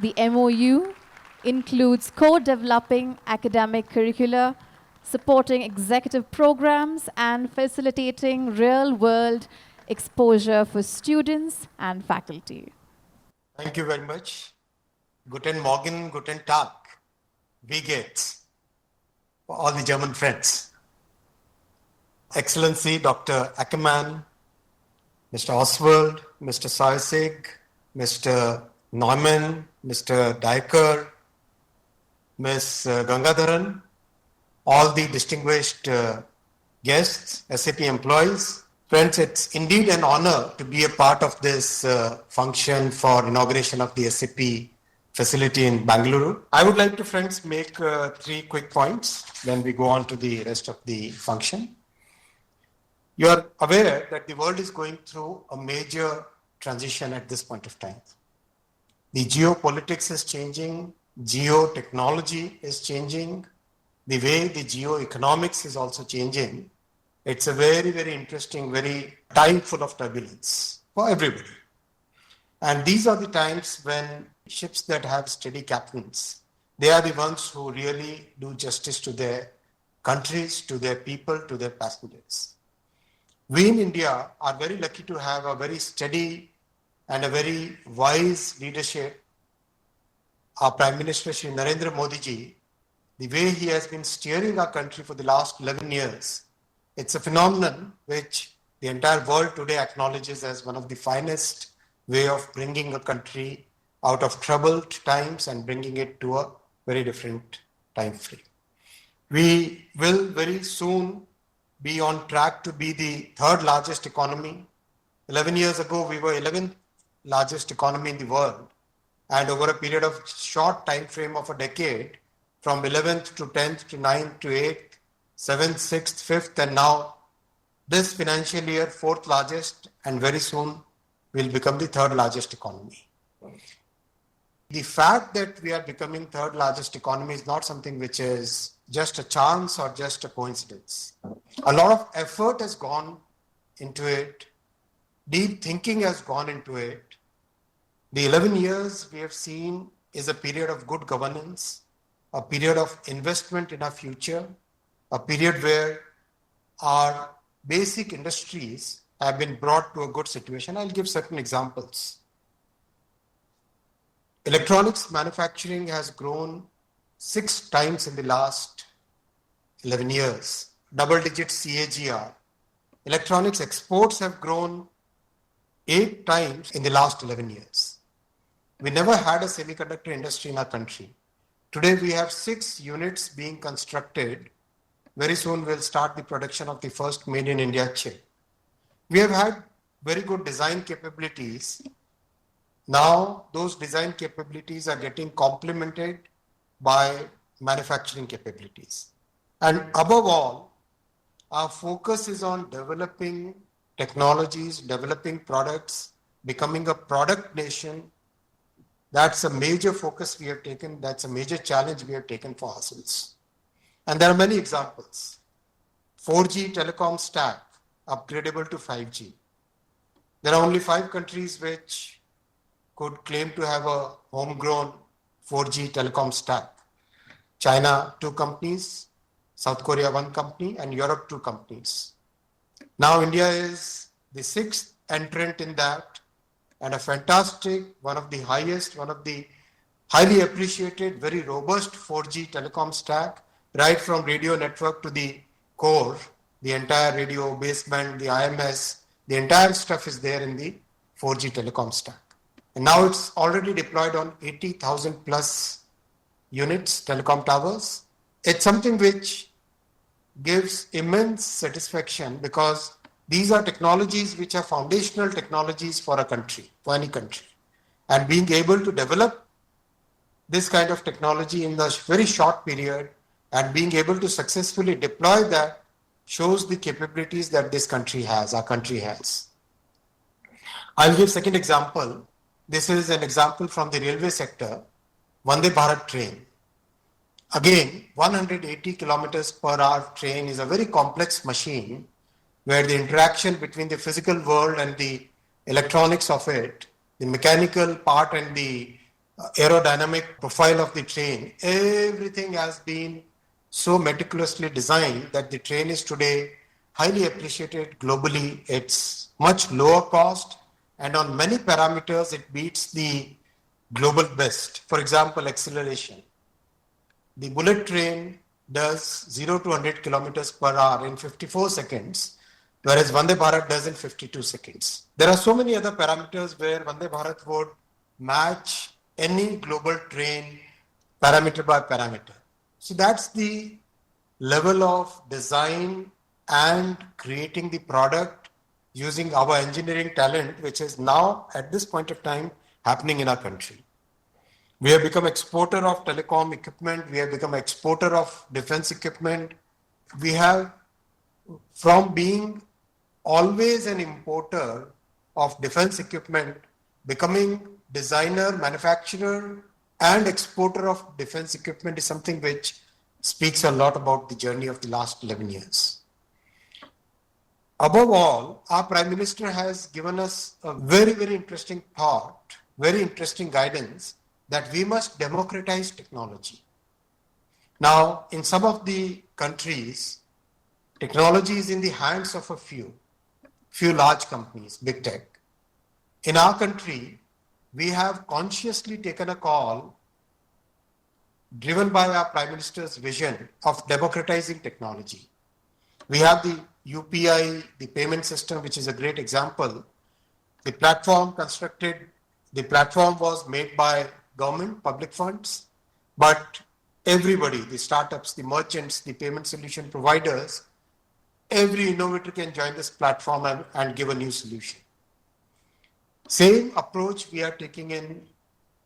The MoU includes co-developing academic curricula, supporting executive programs, and facilitating real-world exposure for students and faculty. Thank you very much. Guten Morgen, guten Tag. Wie geht's? For all the German friends. Excellency Dr. Ackermann, Mr. Oswald, Mr. Saisig, Mr. Neumann, Mr. Diker, Ms. Gangadharan, all the distinguished guests, SAP employees. Friends, it's indeed an honor to be a part of this function for inauguration of the SAP facility in Bangalore. I would like to, friends, make 3 quick points, then we go on to the rest of the function. You are aware that the world is going through a major transition at this point of time. The geopolitics is changing, geotechnology is changing, the way the geoeconomics is also changing. It's a very, very interesting, very time full of turbulence for everybody. And these are the times when ships that have steady captains, they are the ones who really do justice to their countries, to their people, to their passengers. We in India are very lucky to have a very steady and a very wise leadership. Our Prime Minister, Shri Narendra Modi ji, the way he has been steering our country for the last 11 years, it's a phenomenon which the entire world today acknowledges as one of the finest way of bringing a country out of troubled times and bringing it to a very different time frame. We will very soon be on track to be the 3rd largest economy. 11 years ago, we were 11th largest economy in the world. And over a period of short time frame of a decade, from 11th to 10th to 9th to 8th, 7th, 6th, 5th, and now this financial year, 4th largest, and very soon will become the 3rd largest economy. The fact that we are becoming 3rd largest economy is not something which is just a chance or just a coincidence. A lot of effort has gone into it. Deep thinking has gone into it. The 11 years we have seen is a period of good governance, a period of investment in our future, a period where our basic industries have been brought to a good situation. I'll give certain examples. Electronics manufacturing has grown 6 times in the last 11 years, double-digit CAGR. Electronics exports have grown 8 times in the last 11 years. We never had a semiconductor industry in our country. Today we have 6 units being constructed. Very soon we'll start the production of the first made in India chip. We have had very good design capabilities. Now those design capabilities are getting complemented by manufacturing capabilities. And above all, our focus is on developing technologies, developing products, becoming a product nation. That's a major focus we have taken. That's a major challenge we have taken for ourselves. And there are many examples. 4G telecom stack, upgradable to 5G. There are only 5 countries which could claim to have a homegrown 4G telecom stack. China, 2 companies, South Korea, 1 company, and Europe, 2 companies. Now India is the 6th entrant in that, and a fantastic, one of the highest, one of the highly appreciated, very robust 4G telecom stack, right from radio network to the core, the entire radio baseband, the IMS, the entire stuff is there in the 4G telecom stack. And now it's already deployed on 80,000 plus units, telecom towers. It's something which gives immense satisfaction because these are technologies which are foundational technologies for a country, for any country. And being able to develop this kind of technology in a very short period and being able to successfully deploy that shows the capabilities that this country has, our country has. I'll give second example. This is an example from the railway sector, Vande Bharat train. Again, 180 kilometers per hour train is a very complex machine where the interaction between the physical world and the electronics of it, the mechanical part and the aerodynamic profile of the train, everything has been so meticulously designed that the train is today highly appreciated globally. It's much lower cost, and on many parameters, it beats the global best. For example, acceleration. The bullet train does 0 to 100 kilometers per hour in 54 seconds, whereas Vande Bharat does in 52 seconds. There are so many other parameters where Vande Bharat would match any global train parameter by parameter. So that's the level of design and creating the product using our engineering talent, which is now at this point of time happening in our country. We have become exporter of telecom equipment. We have become exporter of defense equipment. We have, from being always an importer of defense equipment, becoming designer, manufacturer, and exporter of defense equipment is something which speaks a lot about the journey of the last 11 years. Above all, our Prime Minister has given us a very, very interesting thought, very interesting guidance that we must democratize technology. Now, in some of the countries, technology is in the hands of a few large companies, big tech. In our country, we have consciously taken a call driven by our Prime Minister's vision of democratizing technology. We have the UPI, the payment system, which is a great example. The platform was made by government, public funds, but everybody, the startups, the merchants, the payment solution providers, every innovator can join this platform and give a new solution. Same approach we are taking in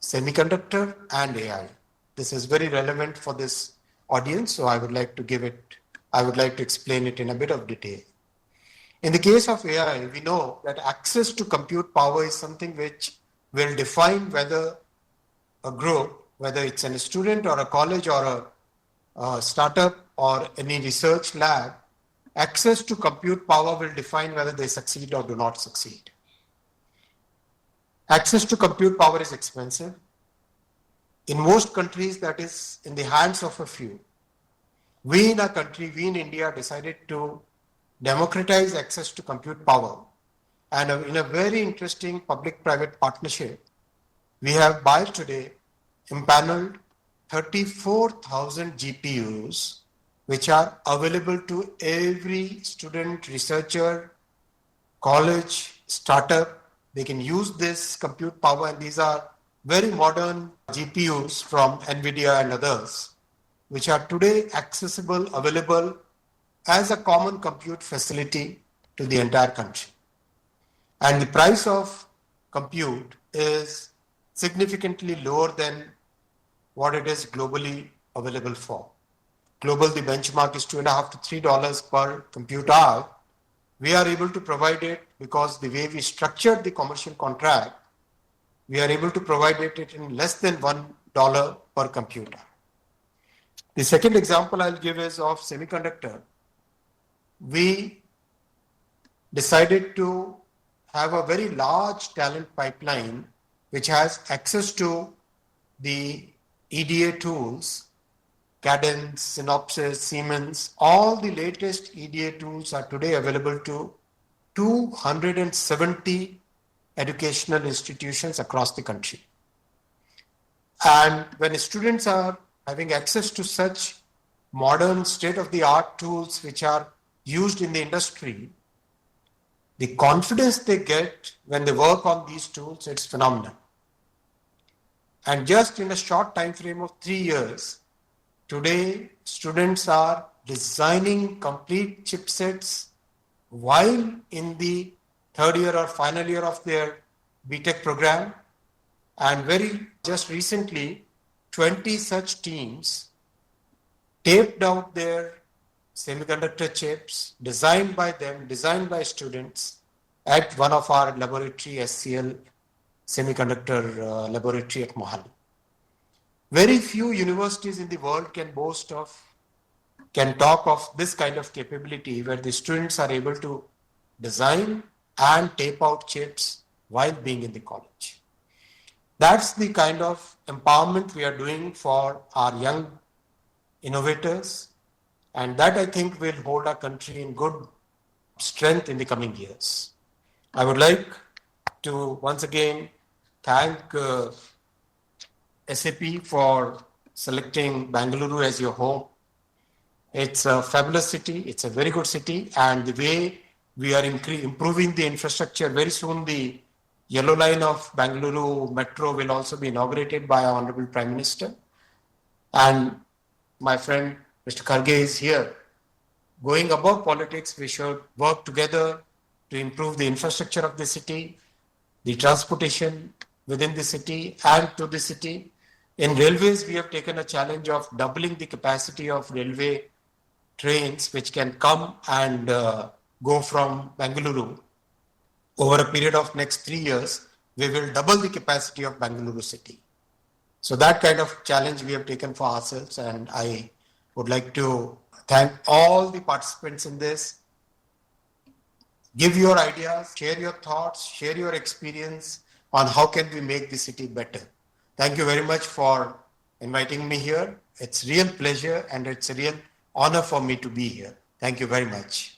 semiconductor and AI. This is very relevant for this audience, so I would like to explain it in a bit of detail. In the case of AI, we know that access to compute power is something which will define whether a group, whether it's a student or a college or a startup or any research lab, access to compute power will define whether they succeed or do not succeed. Access to compute power is expensive. In most countries, that is in the hands of a few. We in our country, we in India decided to democratize access to compute power. And in a very interesting public-private partnership, we have by today empaneled 34,000 GPUs, which are available to every student, researcher, college, startup. They can use this compute power, and these are very modern GPUs from NVIDIA and others, which are today accessible, available as a common compute facility to the entire country. And the price of compute is significantly lower than what it is globally available for. Global, the benchmark is $2.5 to $3 per compute hour. We are able to provide it because the way we structured the commercial contract, we are able to provide it in less than $1 per computer. The second example I'll give is of semiconductor. We decided to have a very large talent pipeline which has access to the EDA tools, Cadence, Synopsys, Siemens. All the latest EDA tools are today available to 270 educational institutions across the country. And when students are having access to such modern state-of-the-art tools which are used in the industry, the confidence they get when they work on these tools, it's phenomenal. And just in a short time frame of 3 years, today students are designing complete chipsets while in the third year or final year of their BTech program. And just recently, 20 such teams taped out their semiconductor chips designed by them, designed by students at one of our laboratory, SCL semiconductor laboratory at Mohali. Very few universities in the world can talk of this kind of capability where the students are able to design and tape out chips while being in the college. That's the kind of empowerment we are doing for our young innovators, and that I think will hold our country in good strength in the coming years. I would like to once again thank SAP for selecting Bangalore as your home. It's a fabulous city. It's a very good city. And the way we are improving the infrastructure, very soon the yellow line of Bangalore Metro will also be inaugurated by our Honorable Prime Minister. And my friend Mr. Kharge is here. Going above politics, we should work together to improve the infrastructure of the city, the transportation within the city and to the city. In railways, we have taken a challenge of doubling the capacity of railway trains, which can come and go from Bangalore. Over a period of next 3 years, we will double the capacity of Bangalore city. So that kind of challenge we have taken for ourselves, and I would like to thank all the participants in this. Give your ideas, share your thoughts, share your experience on how can we make the city better. Thank you very much for inviting me here. It's real pleasure and it's a real honor for me to be here. Thank you very much.